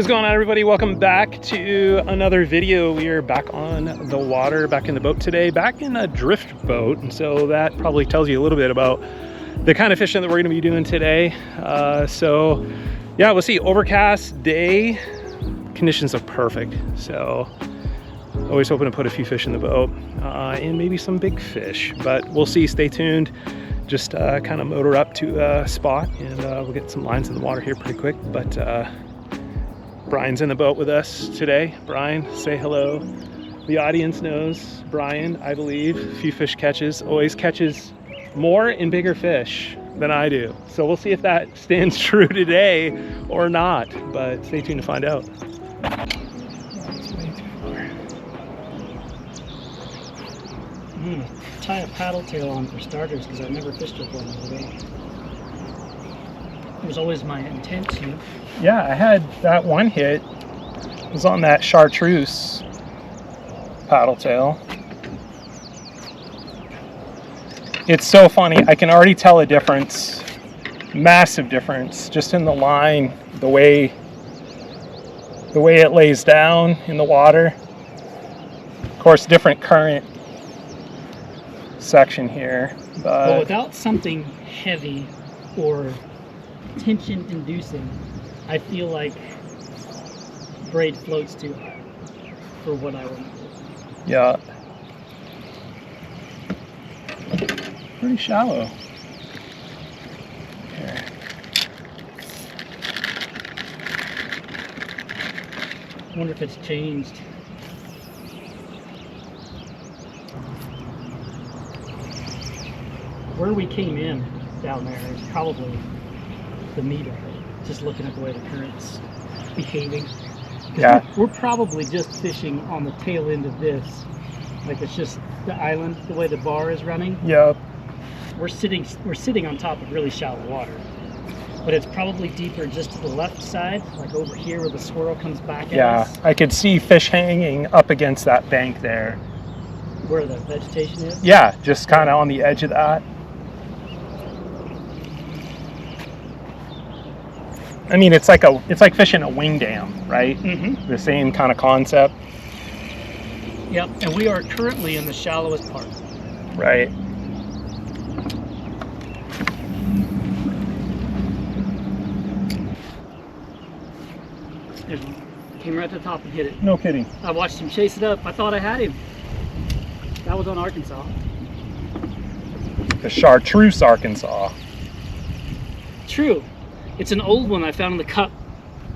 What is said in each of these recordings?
What's going on, everybody? Welcome back to another video. We are back on the water, back in the boat today, back in a drift boat. And so that probably tells you a little bit about the kind of fishing that we're going to be doing today. So yeah, we'll see. Overcast day, conditions are perfect. So always hoping to put a few fish in the boat and maybe some big fish, but we'll see. Stay tuned. Just kind of motor up to a spot and we'll get some lines in the water here pretty quick. But Brian's in the boat with us today. Brian, say hello. The audience knows Brian, I believe. A few fish catches, always catches more and bigger fish than I do. So we'll see if that stands true today or not, but stay tuned to find out. That's way too far. Tie a paddle tail on for starters because I've never fished with one before. It was always my intent to. Yeah, I had that one hit. It was on that chartreuse paddle tail. It's so funny. I can already tell a difference, massive difference, just in the line, the way it lays down in the water. Of course, different current section here. But without something heavy or tension inducing, I feel like braid floats too high for what I want to do. Yeah. Pretty shallow. Here. I wonder if it's changed. Where we came in down there is probably the meat of it. Just looking at the way the current's behaving. Yeah. We're probably just fishing on the tail end of this. Like it's just the island, the way the bar is running. Yep. We're sitting on top of really shallow water. But it's probably deeper just to the left side, like over here where the swirl comes back at us. Yeah, I could see fish hanging up against that bank there. Where the vegetation is? Yeah, just kind of on the edge of that. I mean, it's like fishing a wing dam, right? Mm-hmm. The same kind of concept. Yep, and we are currently in the shallowest part. Right. There's one. Came right to the top and hit it. No kidding. I watched him chase it up. I thought I had him. That was on Arkansas. The chartreuse Arkansas. True. It's an old one I found in the cup.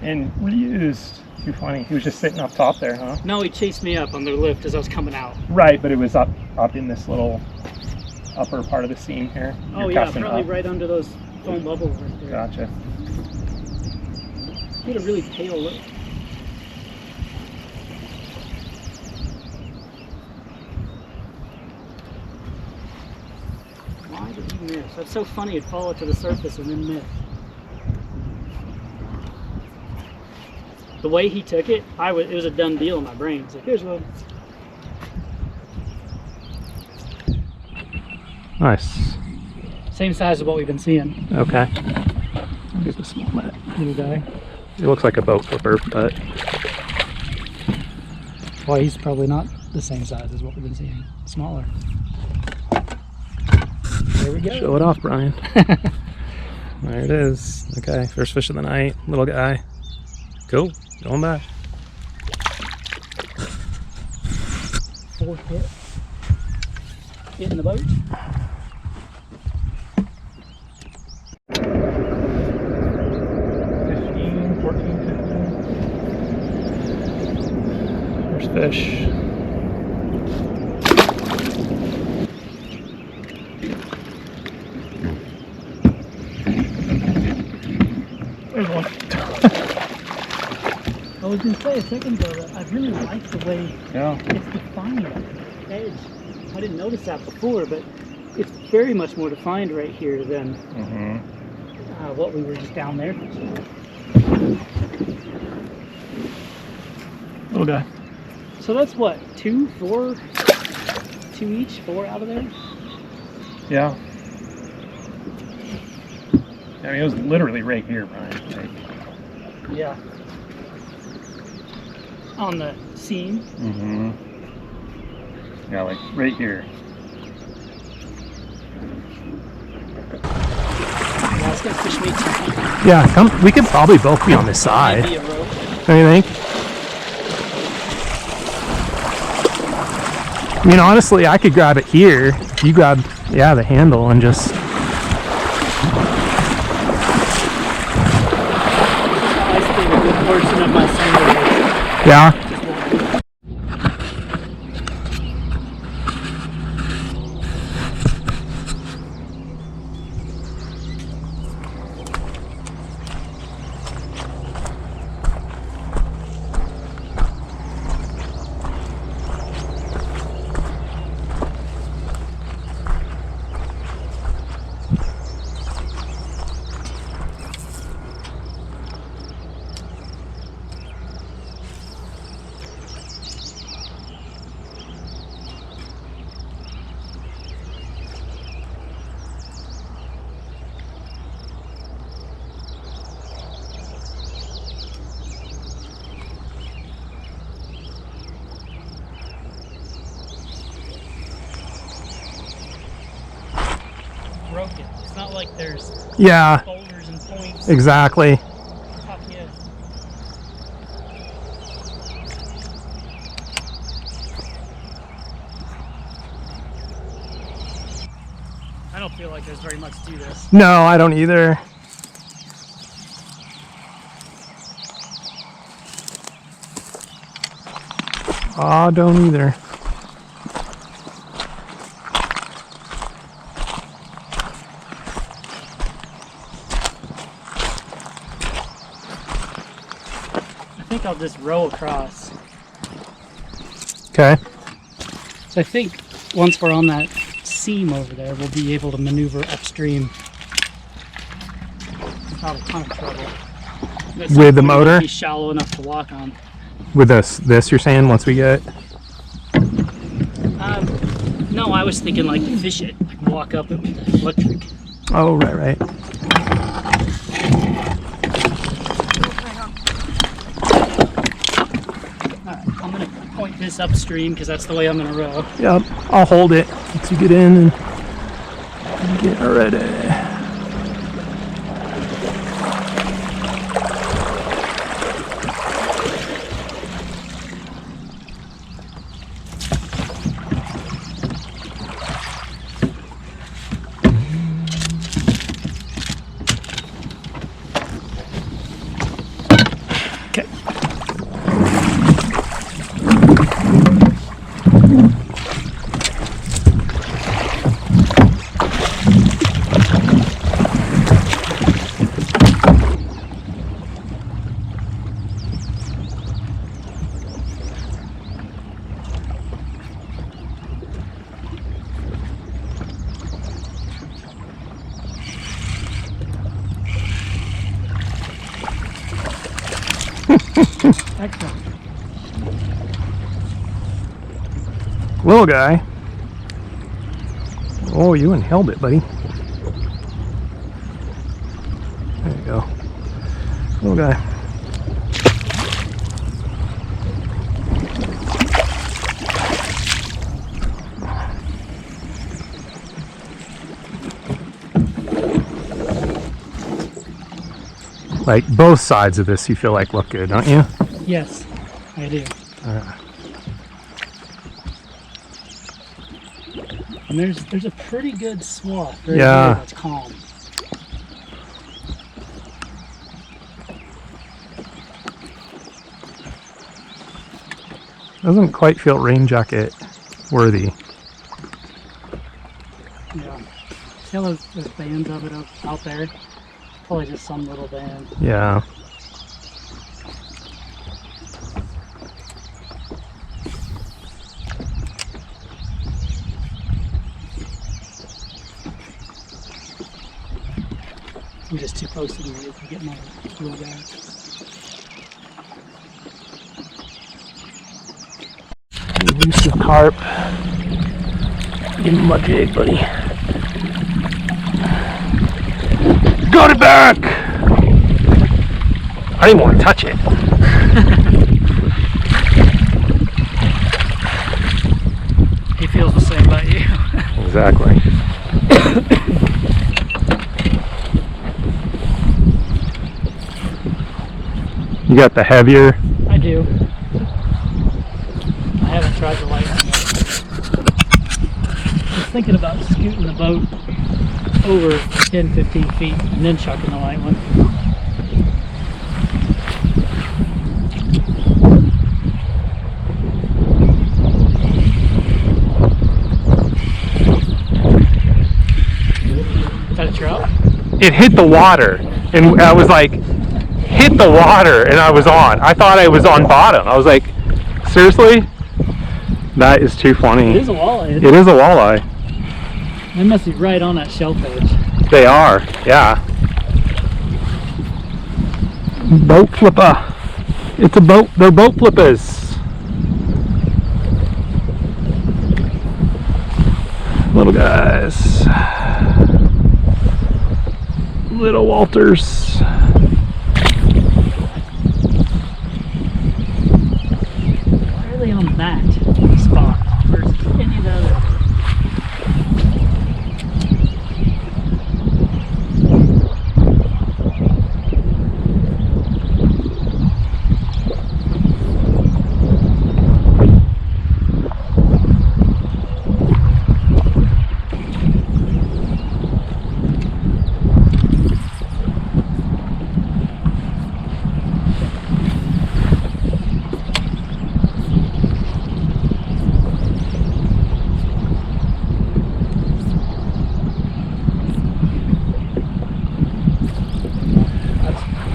And reused. Too funny. He was just sitting up top there, huh? No, he chased me up on the lift as I was coming out. Right, but it was up in this little upper part of the seam here. Oh You're yeah, casting probably up. right under those foam bubbles right there. Gotcha. He had a really pale look. Why did he miss? That's so funny. It'd fall to the surface and then miss. The way he took it, it was a done deal in my brain. It's like, here's one. Nice. Same size as what we've been seeing. Okay. I'll get the small net. Little guy. It looks like a boat flipper, but Well, he's probably not the same size as what we've been seeing. Smaller. There we go. show it off, Brian. There it is. Okay, first fish of the night, little guy. Cool. Going back. 4th hit. Hit in the boat. 15, 14, 15. First fish. There's one. I was going to say a second ago that I really like the way it's defined at the edge. I didn't notice that before, but it's very much more defined right here than what we were just down there. Little guy. So that's what, 2, 4, 2 each, 4 out of there? Yeah. I mean, it was literally right here, Brian. Right. Yeah. on the seam. Mm-hmm. Yeah, like right here. Yeah, it's gonna fish way too deep. Yeah, come. We could probably both be on this side. Maybe a rope. Don't you think? I mean, honestly, I could grab it here. You grab, yeah, the handle and just. I spent a good portion of my summer Yeah. just walking. Broken. It's not like there's Yeah, boulders and points. exactly. Tuck in. I don't feel like there's very much to this. No, I don't either. I don't either. I think I'll just row across. Okay. So I think once we're on that seam over there, we'll be able to maneuver upstream without a ton of trouble. But some With the point, it'll motor? be shallow enough to walk on. With this you're saying once we get. No, I was thinking like fish it, like walk up it with the electric. Oh, right. Alright, I'm gonna point this upstream because that's the way I'm gonna row. Yep. I'll hold it once you get in and get ready. Okay. Excellent. Little guy. Oh, you inhaled it, buddy. There you go. Little guy. Like both sides of this you feel like look good, don't you? Yes, I do. And there's a pretty good swath right Yeah. here that's calm. Doesn't quite feel rain jacket worthy. Yeah. See how those bands of it out there? Probably just some little band. Yeah. I'm just too close to the roof to get my little guy. Release the carp. Give him a jig, buddy. Got it back! I didn't want to touch it. exactly. You got the heavier. I do. I haven't tried the light one yet. I was thinking about scooting the boat over 10-15 feet and then chucking the light one. Is that a trout? It hit the water, and I was like, hit the water, and I was on. I thought I was on bottom. I was like, seriously? That is too funny. It is a walleye. It is a walleye. They must be right on that shelf edge. They are, yeah. Boat flipper. It's a boat. They're boat flippers. Little guys. Little Walters. Why are they on that spot versus any of the other?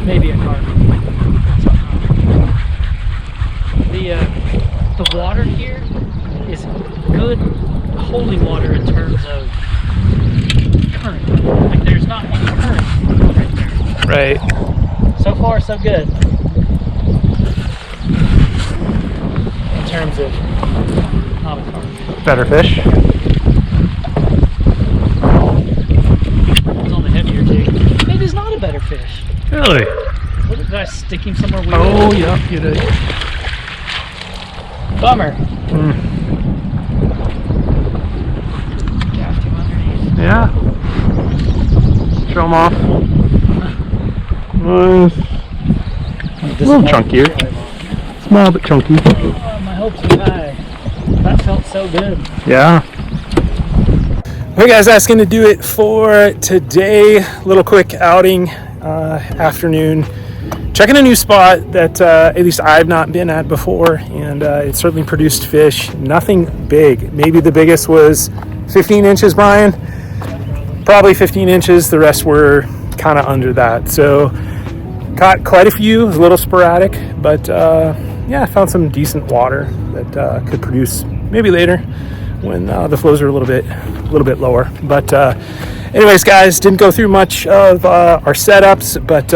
Maybe a carp. The water here is good holding water in terms of current. Like there's not any current right there. Right. So far, so good. In terms of not a carp. Better fish. It's on the heavier jig. It is not a better fish. Really? What, did I stick him somewhere weird? Oh, yeah, you did. Bummer. Gaffed him underneath. Yeah. Show them off. Nice. A little chunkier. Small but chunky. Oh, my hopes are high. That felt so good. Yeah. Hey guys, that's going to do it for today. Little quick outing, afternoon. Checking a new spot that at least I've not been at before, and it certainly produced fish. Nothing big. Maybe the biggest was 15 inches, Brian. Probably 15 inches. The rest were kind of under that. So caught quite a few. It was a little sporadic, but yeah, I found some decent water that could produce maybe later when the flows are a little bit lower. But anyways, guys, didn't go through much of our setups, but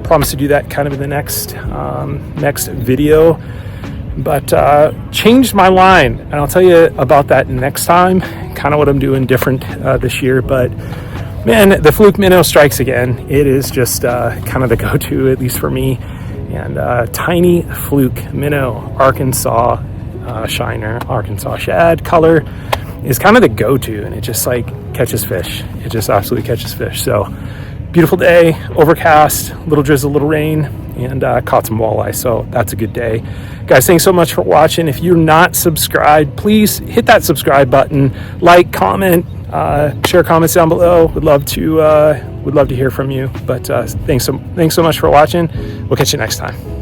promise to do that kind of in the next video. But changed my line, and I'll tell you about that next time. Kind of what I'm doing different this year. But man, the fluke minnow strikes again. It is just kind of the go-to, at least for me. And tiny fluke minnow, Arkansas shiner, Arkansas shad color is kind of the go-to, and it just like catches fish. It just absolutely catches fish. So beautiful day, overcast, little drizzle, little rain, and caught some walleye. So that's a good day, guys. Thanks so much for watching. If you're not subscribed, please hit that subscribe button, like, comment, share comments down below. Would love to hear from you. But thanks so much for watching. We'll catch you next time.